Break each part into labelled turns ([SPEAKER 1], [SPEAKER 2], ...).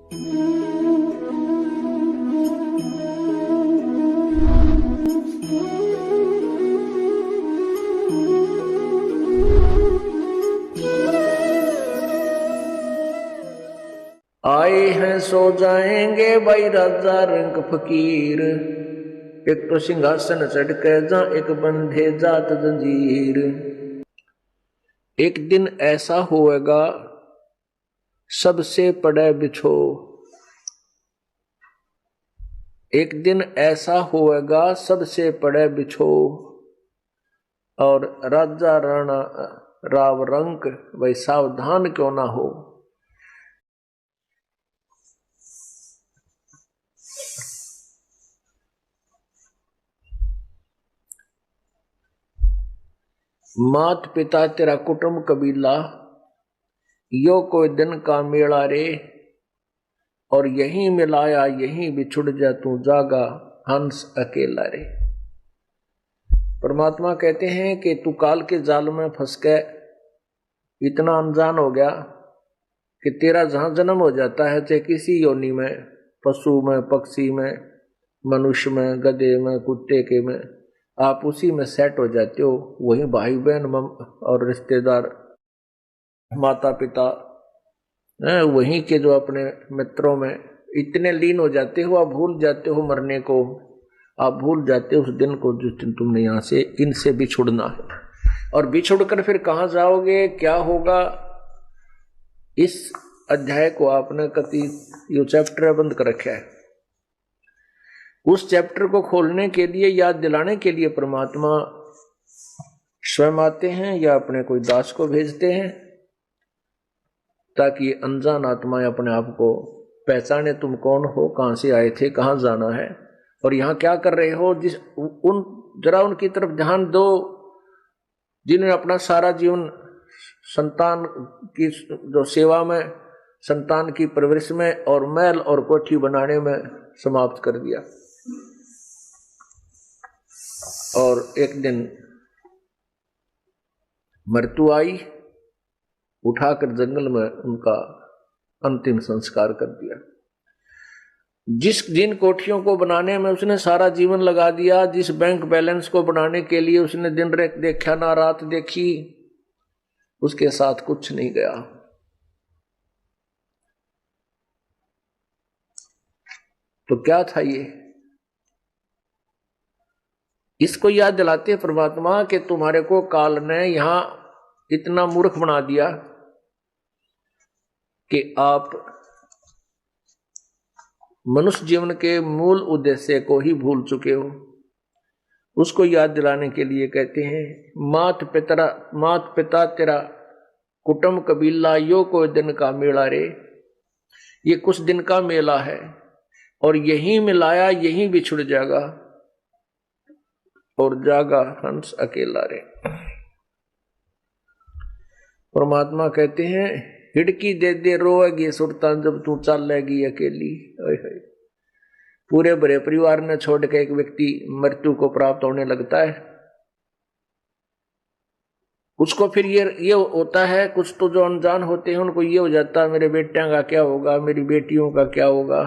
[SPEAKER 1] आए हैं सो जाएंगे भाई राजा रंग फकीर, एक तो सिंहासन चढ़ के जा एक बंधे जात जंजीर। एक दिन ऐसा होएगा सबसे पड़े बिछो, एक दिन ऐसा होएगा सबसे पड़े बिछो, और राजा राणा राव रंक भाई सावधान क्यों ना हो। मात पिता तेरा कुटुंब कबीला, यो कोई दिन का मेला रे, और यहीं मिलाया यहीं बिछुड़ जा तू जागा हंस अकेला रे। परमात्मा कहते हैं कि तू काल के जाल में फंस के इतना अनजान हो गया कि तेरा जहां जन्म हो जाता है, चाहे किसी योनि में, पशु में, पक्षी में, मनुष्य में, गधे में, कुत्ते के में, आप उसी में सेट हो जाते हो। वही भाई बहन और रिश्तेदार, माता पिता, वहीं के जो अपने मित्रों में इतने लीन हो जाते हो, आप भूल जाते हो मरने को, आप भूल जाते हो उस दिन को जिस दिन तुमने यहाँ से इनसे बिछुड़ना है। और बिछुड़ कर फिर कहाँ जाओगे, क्या होगा, इस अध्याय को आपने कति यो चैप्टर बंद कर रखा है। उस चैप्टर को खोलने के लिए, याद दिलाने के लिए परमात्मा स्वयं आते हैं या अपने कोई दास को भेजते हैं, ताकि अनजान आत्माएं अपने आप को पहचाने, तुम कौन हो, कहां से आए थे, कहां जाना है और यहां क्या कर रहे हो। जरा उनकी तरफ ध्यान दो जिन्होंने अपना सारा जीवन संतान की जो सेवा में, संतान की परवरिश में और महल और कोठी बनाने में समाप्त कर दिया, और एक दिन मृत्यु आई, उठाकर जंगल में उनका अंतिम संस्कार कर दिया। जिन कोठियों को बनाने में उसने सारा जीवन लगा दिया, जिस बैंक बैलेंस को बनाने के लिए उसने दिन रात देखा ना रात देखी, उसके साथ कुछ नहीं गया। तो क्या था ये, इसको याद दिलाते हैं परमात्मा कि तुम्हारे को काल ने यहां इतना मूर्ख बना दिया कि आप मनुष्य जीवन के मूल उद्देश्य को ही भूल चुके हो। उसको याद दिलाने के लिए कहते हैं, मात पिता तेरा कुटुंब कबीला, यो कोई दिन का मेला रे, ये कुछ दिन का मेला है, और यहीं मिलाया यहीं बिछुड़ जाएगा, और जागा हंस अकेला रे। परमात्मा कहते हैं, हिड़की दे दे रोएगी सुरतान जब तू चलेगी अकेली। पूरे बड़े परिवार ने छोड़ के एक व्यक्ति मृत्यु को प्राप्त होने लगता है, उसको फिर ये होता है, कुछ तो जो अनजान होते हैं उनको ये हो जाता है मेरे बेटियों का क्या होगा, मेरी बेटियों का क्या होगा,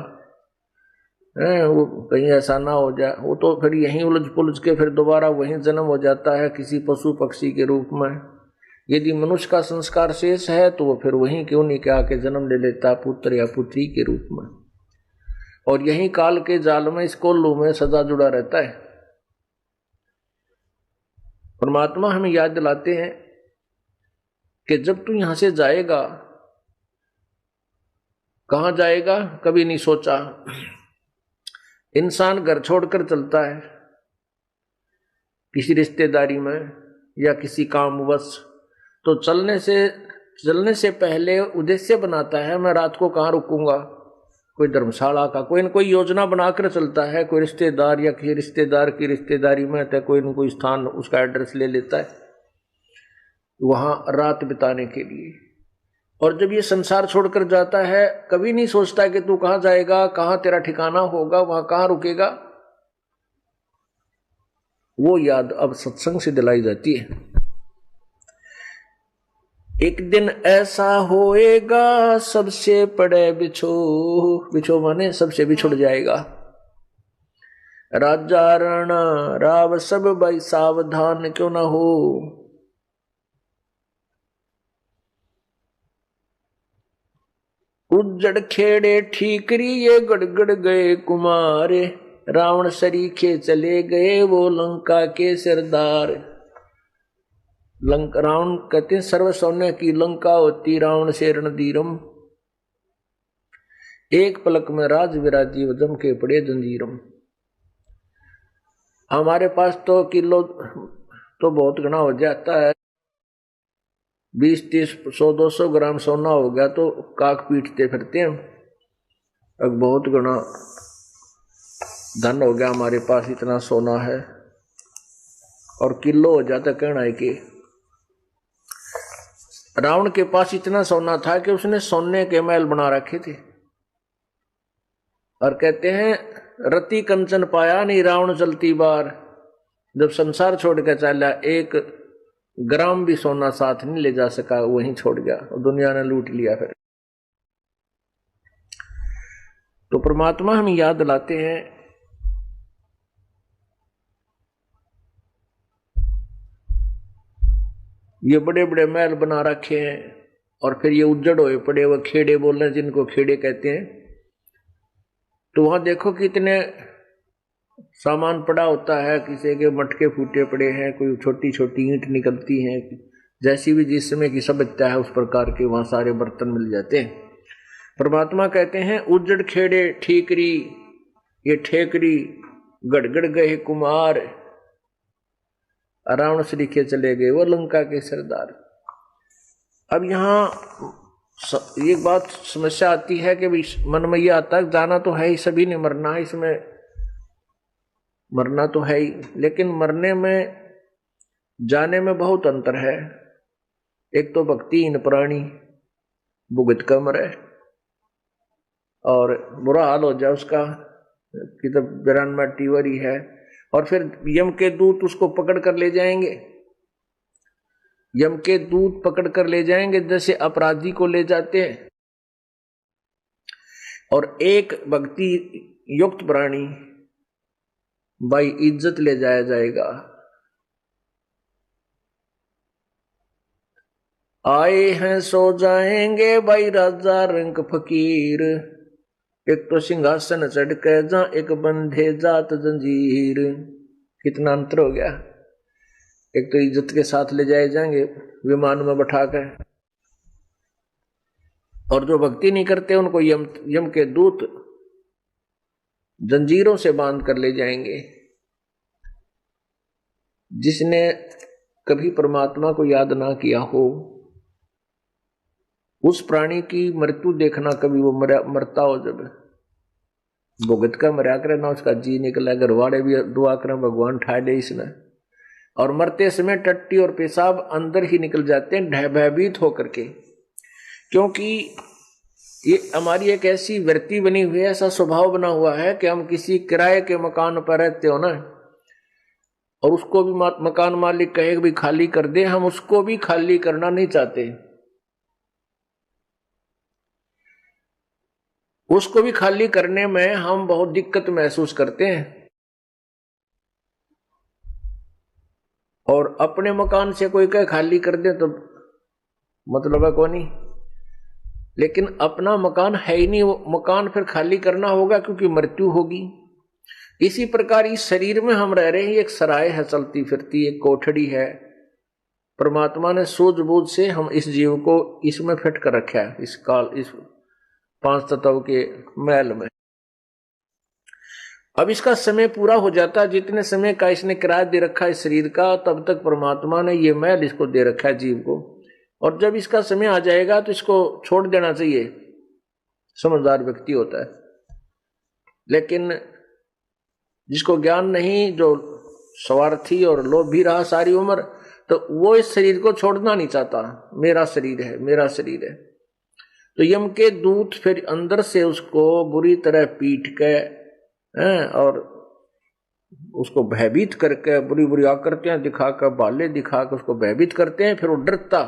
[SPEAKER 1] वो कहीं ऐसा ना हो जाए। वो तो फिर यहीं उलझ पुलझ के फिर दोबारा वहीं जन्म हो जाता है किसी पशु पक्षी के रूप में। यदि मनुष्य का संस्कार शेष है तो वो फिर वहीं क्यों नहीं के आके जन्म ले लेता पुत्र या पुत्री के रूप में, और यहीं काल के जाल में, इस कोल्लू में सदा जुड़ा रहता है। परमात्मा हमें याद दिलाते हैं कि जब तू यहां से जाएगा, कहां जाएगा कभी नहीं सोचा। इंसान घर छोड़कर चलता है किसी रिश्तेदारी में या किसी कामवश, तो चलने से पहले उद्देश्य बनाता है, मैं रात को कहाँ रुकूंगा, कोई धर्मशाला का कोई न कोई योजना बनाकर चलता है, कोई रिश्तेदार या किसी रिश्तेदार की रिश्तेदारी में तो कोई न कोई स्थान उसका एड्रेस ले लेता है वहां रात बिताने के लिए। और जब ये संसार छोड़कर जाता है कभी नहीं सोचता कि तू कहाँ जाएगा, कहाँ तेरा ठिकाना होगा, वहां कहाँ रुकेगा। वो याद अब सत्संग से दिलाई जाती है। एक दिन ऐसा होएगा सबसे पड़े बिछो, बिछो माने सबसे बिछुड़ जाएगा। राजा राणा राव सब भाई सावधान क्यों ना हो। उज्जड़ खेड़े ठीकरी ये गड़गड़ गए कुमार, रावण सरीखे चले गए वो लंका के सरदार। रावण कहते हैं सर्व सोने की लंका होती रावण से रणधीरम, एक पलक में राज विराजी वजम के पड़े जंजीरम। हमारे पास तो किलो तो बहुत घना हो जाता है, 20, 30, 100, 200 ग्राम सोना हो गया तो काक पीटते फिरते हैं। अब बहुत घना धन हो गया हमारे पास, इतना सोना है, और किलो हो जाता कहना है कि रावण के पास इतना सोना था कि उसने सोने के महल बना रखे थे। और कहते हैं रति कंचन पाया नहीं रावण चलती बार, जब संसार छोड़ कर चला 1 ग्राम भी सोना साथ नहीं ले जा सका, वहीं छोड़ गया और दुनिया ने लूट लिया। फिर तो परमात्मा हम याद दिलाते हैं ये बड़े बड़े महल बना रखे हैं और फिर ये उज्जड़ हुए पड़े हुए खेड़े बोल रहे हैं, जिनको खेड़े कहते हैं। तो वहां देखो कितने सामान पड़ा होता है, किसी के मटके फूटे पड़े हैं, कोई छोटी छोटी ईंट निकलती हैं, जैसी भी जिस समय की सभ्यता है उस प्रकार के वहां सारे बर्तन मिल जाते हैं। परमात्मा कहते हैं उज्जड़ खेड़े ठीकरी ये ठेकरी गड़गड़ गए कुमार, रावण सरीखे चले गए वो लंका के सरदार। अब यहाँ एक बात समस्या आती है कि मन में यह आता है जाना तो है ही, सभी ने मरना है, इसमें मरना तो है ही, लेकिन मरने में जाने में बहुत अंतर है। एक तो भक्तिहीन प्राणी भुगत कर मरे और बुरा हाल हो जाए उसका कि तो बिरानवा टीवरी है, और फिर यम के दूत उसको पकड़ कर ले जाएंगे, यम के दूत पकड़ कर ले जाएंगे जैसे अपराधी को ले जाते हैं। और एक भक्ति युक्त प्राणी भाई इज्जत ले जाया जाएगा। आए हैं सो जाएंगे भाई राजा रंग फकीर, एक तो सिंहासन चढ़ के जा एक बंधे जात जंजीर। कितना अंतर हो गया। एक तो इज्जत के साथ ले जाए जाएंगे विमान में बैठाकर, और जो भक्ति नहीं करते उनको यम के दूत जंजीरों से बांध कर ले जाएंगे। जिसने कभी परमात्मा को याद ना किया हो उस प्राणी की मृत्यु देखना, कभी वो मरता हो जब भुगत का मरा करे ना उसका जी निकला, घर वाले भी दुआ करें भगवान ठाए दे इसने, और मरते समय टट्टी और पेशाब अंदर ही निकल जाते हैं भयभीत होकर के। क्योंकि ये हमारी एक ऐसी वृत्ति बनी हुई है, ऐसा स्वभाव बना हुआ है कि हम किसी किराए के मकान पर रहते हो ना, और उसको भी मकान मालिक कहे भी खाली कर दे, हम उसको भी खाली करना नहीं चाहते। उसको भी खाली करने में हम बहुत दिक्कत महसूस करते हैं। और अपने मकान से कोई कहे खाली कर दे तो मतलब है कौन ही, लेकिन अपना मकान है ही नहीं, वो मकान फिर खाली करना होगा क्योंकि मृत्यु होगी। इसी प्रकार इस शरीर में हम रह रहे हैं, एक सराय है चलती फिरती, एक कोठड़ी है। परमात्मा ने सूझबूझ से हम इस जीव को इसमें फिट कर रखा है, इस 5 तत्व के महल में। अब इसका समय पूरा हो जाता है, जितने समय का इसने किराया दे रखा है इस शरीर का, तब तक परमात्मा ने ये महल इसको दे रखा है जीव को। और जब इसका समय आ जाएगा तो इसको छोड़ देना चाहिए, समझदार व्यक्ति होता है। लेकिन जिसको ज्ञान नहीं, जो स्वार्थी और लोभी रहा सारी उम्र, तो वो इस शरीर को छोड़ना नहीं चाहता। मेरा शरीर है, मेरा शरीर है। तो यम के दूत फिर अंदर से उसको बुरी तरह पीट के और उसको भयभीत करके बुरी बुरी आकृतियां दिखाकर, बाले दिखाकर उसको भयभीत करते हैं। फिर वो डरता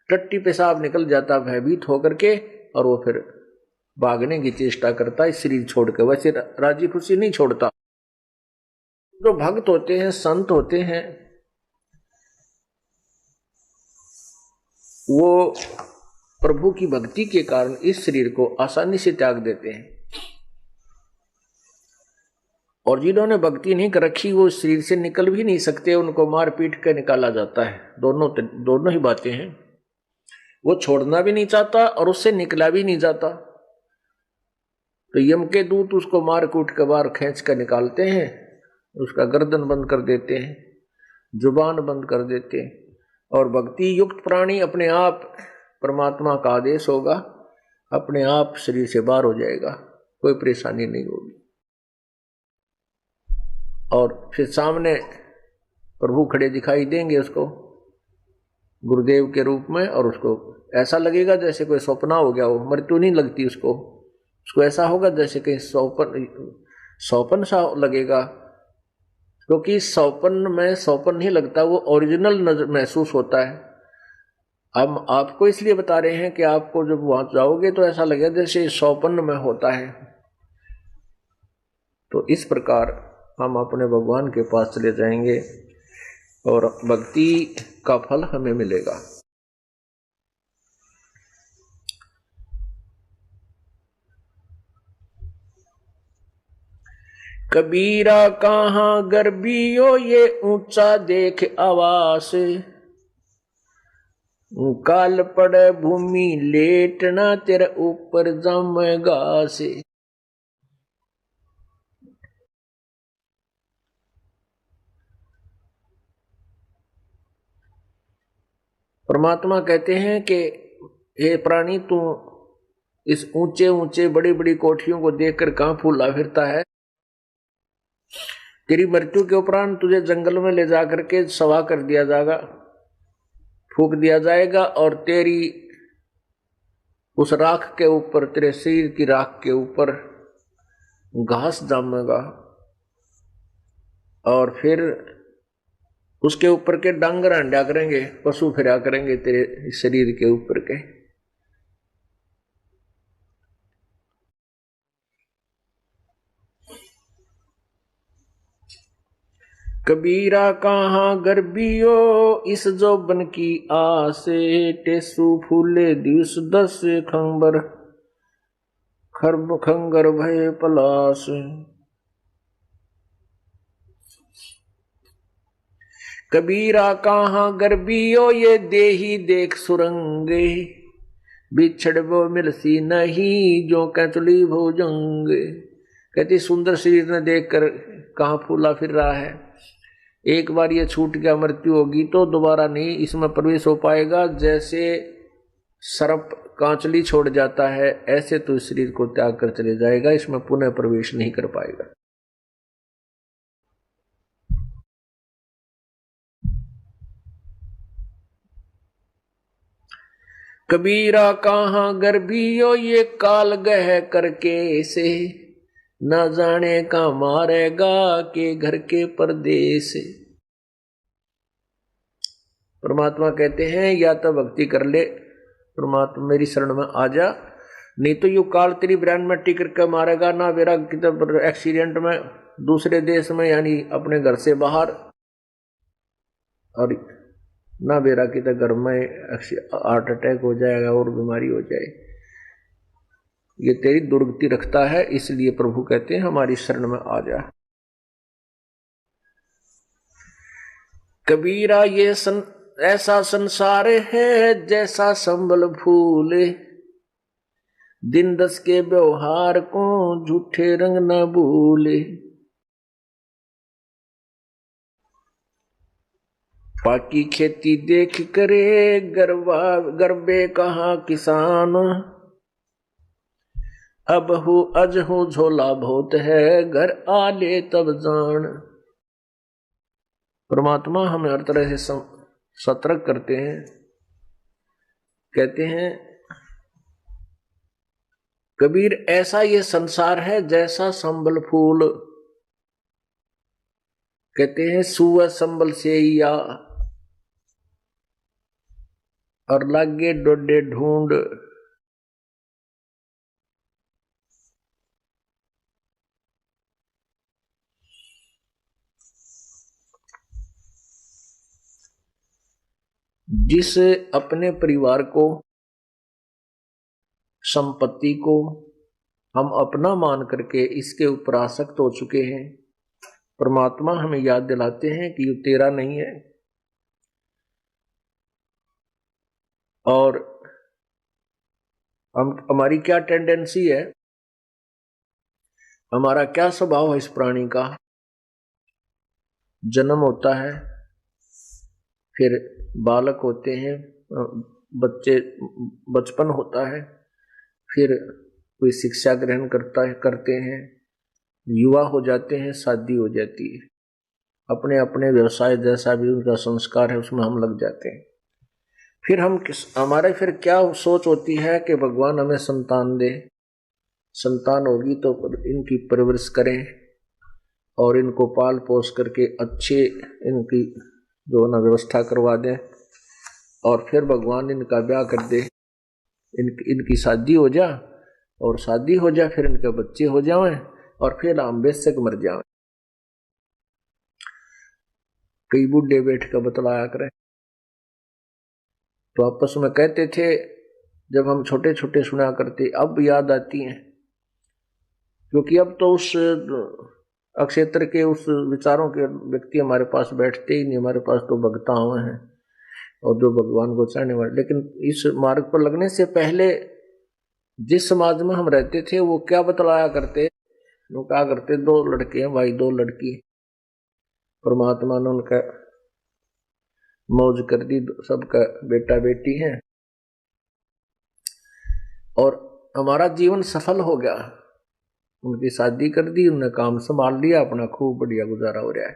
[SPEAKER 1] टट्टी पेशाब निकल जाता भयभीत होकर के, और वो फिर भागने की चेष्टा करता है शरीर छोड़ के। वैसे राजी खुशी नहीं छोड़ता। जो भक्त होते हैं, संत होते हैं, वो प्रभु की भक्ति के कारण इस शरीर को आसानी से त्याग देते हैं। और जिन्होंने भक्ति नहीं कर रखी वो शरीर से निकल भी नहीं सकते, उनको मार पीट कर निकाला जाता है। दोनों ही बातें हैं। वो छोड़ना भी नहीं चाहता और उससे निकला भी नहीं जाता, तो यम के दूत उसको मार कूट के बाहर खींच कर निकालते हैं, उसका गर्दन बंद कर देते हैं, जुबान बंद कर देते हैं। और भक्ति युक्त प्राणी अपने आप, परमात्मा का आदेश होगा, अपने आप शरीर से बाहर हो जाएगा, कोई परेशानी नहीं होगी। और फिर सामने प्रभु खड़े दिखाई देंगे उसको गुरुदेव के रूप में, और उसको ऐसा लगेगा जैसे कोई सपना हो गया हो। मृत्यु नहीं लगती उसको ऐसा होगा जैसे कहीं सौपन सा लगेगा, क्योंकि सौपन में सौपन नहीं लगता, वो ओरिजिनल नजर महसूस होता है। हम आपको इसलिए बता रहे हैं कि आपको जब वहां जाओगे तो ऐसा लगेगा जैसे सौपन में होता है। तो इस प्रकार हम अपने भगवान के पास चले जाएंगे और भक्ति का फल हमें मिलेगा। कबीरा कहाँ गर्बियो ये ऊंचा देख आवास, काल पड़े भूमि लेटना तेरे ऊपर जमेगा से। परमात्मा कहते हैं कि हे प्राणी, तू इस ऊंचे ऊंचे बड़ी बड़ी कोठियों को देखकर कहां फूला फिरता है? तेरी मृत्यु के उपरांत तुझे जंगल में ले जाकर के सवा कर दिया जाएगा, फूक दिया जाएगा, और तेरी उस राख के ऊपर, तेरे शरीर की राख के ऊपर घास जमेगा, और फिर उसके ऊपर के डांगर अंडा करेंगे, पशु फिरा करेंगे तेरे शरीर के ऊपर के। कबीरा कहाँ गर्बियो इस जोबन की आसे, टेसु फूले दिवस दस खंबर खरब खंगर भय पलास। कबीरा कहाँ गर्बियो ये देही देख सुरंगे, बिछड़ वो मिलसी नहीं जो कैचुली भोजंग। कहती सुंदर शरीर ने देखकर कहाँ फूला फिर रहा है, एक बार ये छूट गया, मृत्यु होगी तो दोबारा नहीं इसमें प्रवेश हो पाएगा। जैसे सर्प कांचली छोड़ जाता है, ऐसे तो इस शरीर को त्याग कर चले जाएगा, इसमें पुनः प्रवेश नहीं कर पाएगा। कबीरा कहाँ गर्भियो ये काल गह करके से, न जाने का मारेगा के घर के परदेश। परमात्मा कहते हैं या तो भक्ति कर ले, परमात्मा मेरी शरण में आ जा, नहीं तो यू काल तेरी ब्रांड में टिकर के मारेगा। ना मेरा कितना एक्सीडेंट में दूसरे देश में यानी अपने घर से बाहर, और ना बेरा की तो घर में हार्ट अटैक हो जाएगा और बीमारी हो जाए। ये तेरी दुर्गति रखता है, इसलिए प्रभु कहते हैं हमारी शरण में आ जा। कबीरा ये ऐसा संसार है जैसा संबल फूले, दिन दस के व्यवहार को झूठे रंग न भूले। पाकी खेती देख करे गरबे कहा किसान, अब हो अज हो झोला बहुत है घर आले तब जान। परमात्मा हमें हर तरह से सतर्क करते हैं, कहते हैं कबीर ऐसा ये संसार है जैसा संबल फूल, कहते हैं सुअ संबल से या और लागे डोडे ढूंढ। जिस अपने परिवार को, संपत्ति को हम अपना मान करके इसके ऊपर आसक्त हो चुके हैं, परमात्मा हमें याद दिलाते हैं कि ये तेरा नहीं है। और हमारी क्या टेंडेंसी है, हमारा क्या स्वभाव है इस प्राणी का। जन्म होता है, फिर बालक होते हैं, बचपन होता है, फिर कोई शिक्षा ग्रहण करते हैं, युवा हो जाते हैं, शादी हो जाती है, अपने अपने व्यवसाय जैसा भी उनका संस्कार है उसमें हम लग जाते हैं। फिर हमारे फिर क्या सोच होती है कि भगवान हमें संतान दे, संतान होगी तो इनकी परवरिश करें और इनको पाल पोस करके अच्छे इनकी जो ना व्यवस्था करवा दें, और फिर भगवान इनका ब्याह कर दे, इनकी शादी हो जा, और शादी हो जाए फिर इनके बच्चे हो जाएं, और फिर हम बेशक मर जाएं। कई बूढ़े बैठ कर बतलाया करें तो आपस में कहते थे, जब हम छोटे छोटे सुना करते, अब याद आती हैं, क्योंकि अब तो उस अक्षेत्र के उस विचारों के व्यक्ति हमारे पास बैठते ही नहीं, हमारे पास तो भगता हुए हैं और जो भगवान को चाहने वाले। लेकिन इस मार्ग पर लगने से पहले जिस समाज में हम रहते थे वो क्या बतलाया करते, वो क्या करते, दो लड़के हैं भाई, दो लड़की, परमात्मा ने उनका मौज कर दी, सबका बेटा बेटी है और हमारा जीवन सफल हो गया। उनकी शादी कर दी, उन्होंने काम संभाल लिया, अपना खूब बढ़िया गुजारा हो रहा है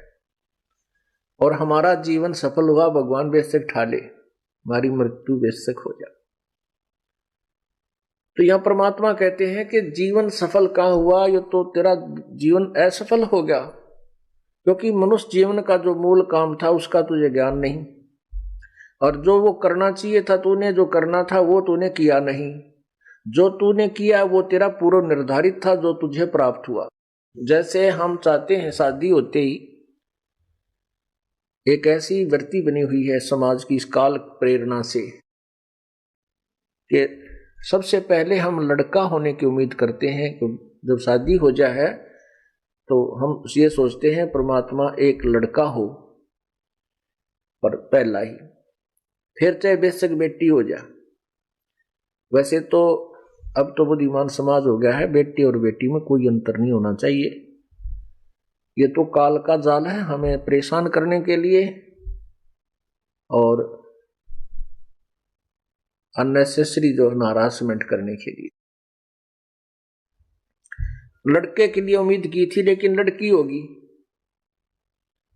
[SPEAKER 1] और हमारा जीवन सफल हुआ। भगवान बेशक ठाले, हमारी मृत्यु बेशक हो जाए। तो यह परमात्मा कहते हैं कि जीवन सफल कहाँ हुआ, ये तो तेरा जीवन असफल हो गया, क्योंकि मनुष्य जीवन का जो मूल काम था उसका तुझे ज्ञान नहीं, और जो वो करना चाहिए था तूने, जो करना था वो तूने किया नहीं। जो तूने किया वो तेरा पूर्व निर्धारित था, जो तुझे प्राप्त हुआ। जैसे हम चाहते हैं, शादी होते ही एक ऐसी वृत्ति बनी हुई है समाज की इस काल प्रेरणा से कि सबसे पहले हम लड़का होने की उम्मीद करते हैं। जब शादी हो जाए तो हम ये सोचते हैं परमात्मा एक लड़का हो, पर पहला ही, फिर चाहे बेशक बेटी हो जाए। वैसे तो अब तो बुद्धिमान समाज हो गया है, बेटी और बेटी में कोई अंतर नहीं होना चाहिए। ये तो काल का जाल है हमें परेशान करने के लिए और अननेसेसरी जो हरासमेंट करने के लिए। लड़के के लिए उम्मीद की थी लेकिन लड़की होगी,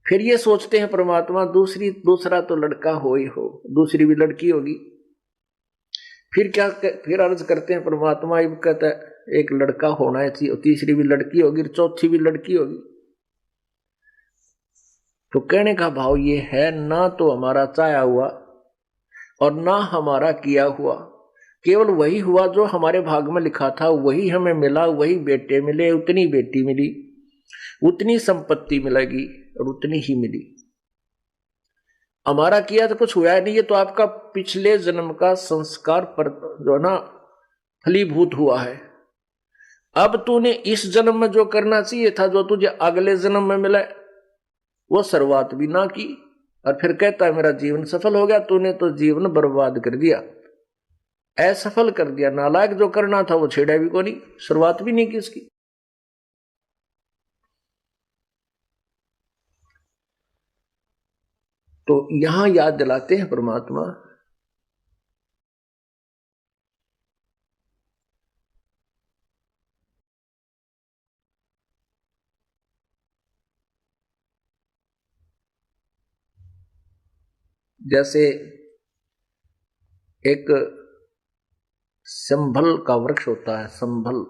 [SPEAKER 1] फिर ये सोचते हैं परमात्मा दूसरा तो लड़का हो ही हो, दूसरी भी लड़की होगी। फिर अर्ज करते हैं परमात्मा, ये कहता है एक लड़का होना है, तीसरी भी लड़की होगी, चौथी भी लड़की होगी। तो कहने का भाव ये है, ना तो हमारा चाहा हुआ और ना हमारा किया हुआ, केवल वही हुआ जो हमारे भाग में लिखा था, वही हमें मिला, वही बेटे मिले, उतनी बेटी मिली, उतनी संपत्ति मिलेगी और उतनी ही मिली। हमारा किया तो कुछ हुआ नहीं, ये तो आपका पिछले जन्म का संस्कार पर जो ना फलीभूत हुआ है। अब तूने इस जन्म में जो करना चाहिए था, जो तुझे अगले जन्म में मिला, वो शुरुआत भी ना की और फिर कहता है मेरा जीवन सफल हो गया। तूने तो जीवन बर्बाद कर दिया, असफल कर दिया। नालायक, जो करना था वो छेड़ा भी को नहीं, शुरुआत भी नहीं की उसकी। तो यहां याद दिलाते हैं परमात्मा, जैसे एक संभल का वृक्ष होता है, संभल,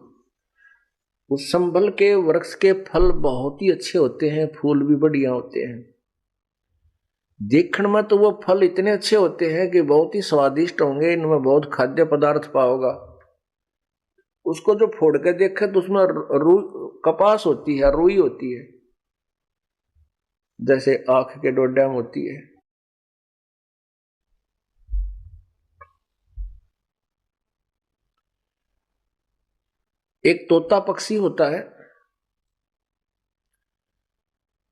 [SPEAKER 1] उस संभल के वृक्ष के फल बहुत ही अच्छे होते हैं, फूल भी बढ़िया होते हैं। देखने में तो वो फल इतने अच्छे होते हैं कि बहुत ही स्वादिष्ट होंगे, इनमें बहुत खाद्य पदार्थ पाओगा। उसको जो फोड़ के देखे तो उसमें कपास होती है, रुई होती है, जैसे आंख के डोडा में होती है। एक तोता पक्षी होता है,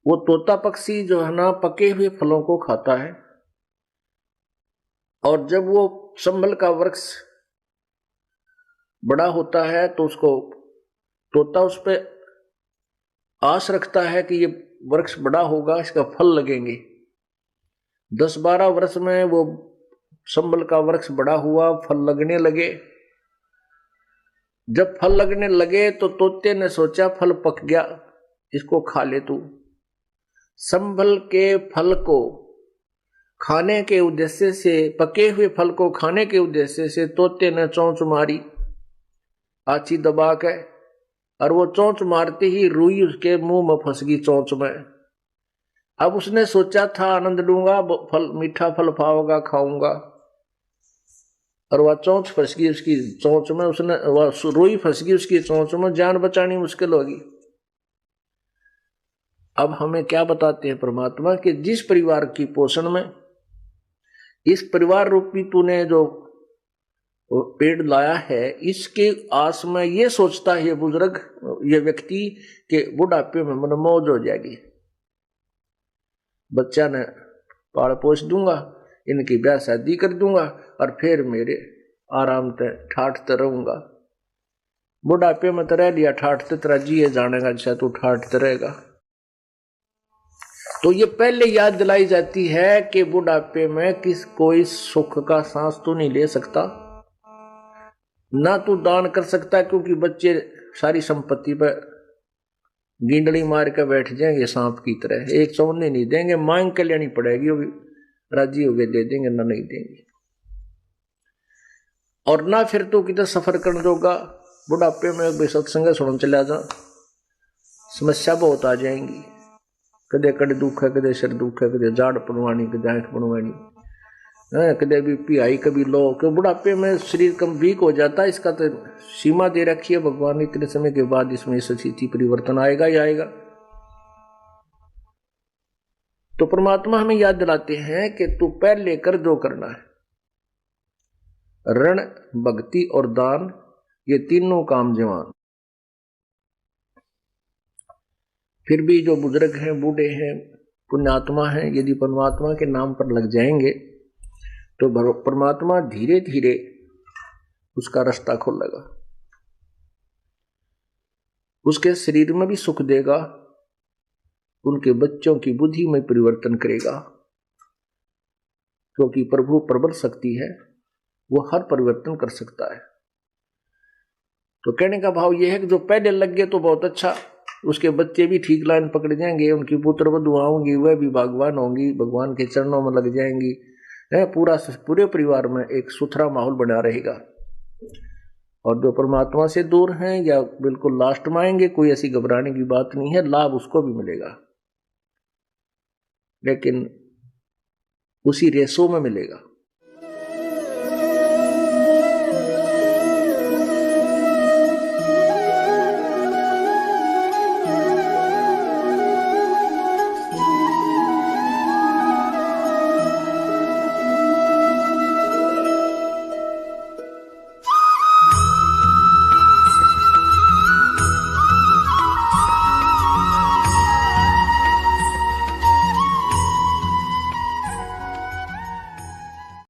[SPEAKER 1] वो तोता पक्षी जो है ना पके हुए फलों को खाता है, और जब वो संभल का वृक्ष बड़ा होता है तो उसको तोता उस पे आस रखता है कि ये वृक्ष बड़ा होगा, इसका फल लगेंगे। 10-12 वर्ष में वो संभल का वृक्ष बड़ा हुआ, फल लगने लगे। जब फल लगने लगे तो तोते ने सोचा फल पक गया, इसको खा ले तू। संभल के फल को खाने के उद्देश्य से, पके हुए फल को खाने के उद्देश्य से तोते ने चोंच मारी आछी दबा के, और वो चोंच मारते ही रुई उसके मुंह में फंस गई चोंच में। अब उसने सोचा था आनंद लूंगा, फल मीठा फल पाऊंगा, खाऊंगा, और वह चोंच फंस गई उसकी चोंच में, उसने वह रुई फंस गई उसकी चोंच में, जान बचानी मुश्किल होगी। अब हमें क्या बताते हैं परमात्मा कि जिस परिवार की पोषण में, इस परिवार रूपी तूने जो पेड़ लाया है, इसके आस में ये सोचता है ये बुजुर्ग, ये व्यक्ति के बुढ़ापे में मन मौज हो जाएगी, बच्चा ने पाल पोस दूंगा, इनकी ब्याह शादी कर दूंगा, और फिर मेरे आराम से ठाठते रहूंगा। बुढ़ापे में तो रह लिया ठाठते, तेरा जिए जानेगा, अच्छा तू ठाठते रहेगा। तो ये पहले याद दिलाई जाती है कि बुढ़ापे में कोई सुख का सांस तो नहीं ले सकता, ना तू दान कर सकता, क्योंकि बच्चे सारी संपत्ति पर गिंडली मार के बैठ जाएंगे सांप की तरह, एक चौने नहीं देंगे, मांग के लेनी पड़ेगी, वो भी राजी हो गए दे देंगे, ना नहीं देंगे। और ना फिर तो किधर सफर करने जोगा। बुढ़ापे में सत्संग सुन चला जा, समस्या बहुत आ जाएंगी, कदे कड़े दुख है, कदे सिर दुख है, कदे जाड़ पड़वानी, कदे आंख बनवानी, कदे बीपी हाई, कभी लो। क्यों बुढ़ापे में शरीर कम वीक हो जाता है, इसका तो सीमा दे रखी है भगवान ने, इतने समय के बाद इसमें स्थिति परिवर्तन आएगा ही आएगा। तो परमात्मा हमें याद दिलाते हैं कि तू पहले कर जो करना है, ऋण, भक्ति और दान, ये तीनों काम जवान। फिर भी जो बुजुर्ग हैं, बूढ़े हैं, पुण्यात्मा हैं, यदि परमात्मा के नाम पर लग जाएंगे तो परमात्मा धीरे धीरे उसका रास्ता खोलेगा, उसके शरीर में भी सुख देगा, उनके बच्चों की बुद्धि में परिवर्तन करेगा, क्योंकि प्रभु प्रबल शक्ति है, वो हर परिवर्तन कर सकता है। तो कहने का भाव यह है कि जो पहले लग गए तो बहुत अच्छा, उसके बच्चे भी ठीक लाइन पकड़ जाएंगे, उनकी पुत्र वधुआ होंगी, वह भी भगवान होंगी, भगवान के चरणों में लग जाएंगी, पूरे परिवार में एक सुथरा माहौल बना रहेगा। और जो परमात्मा से दूर हैं या बिल्कुल लास्ट में आएंगे, कोई ऐसी घबराने की बात नहीं है, लाभ उसको भी मिलेगा, लेकिन उसी रेसों में मिलेगा।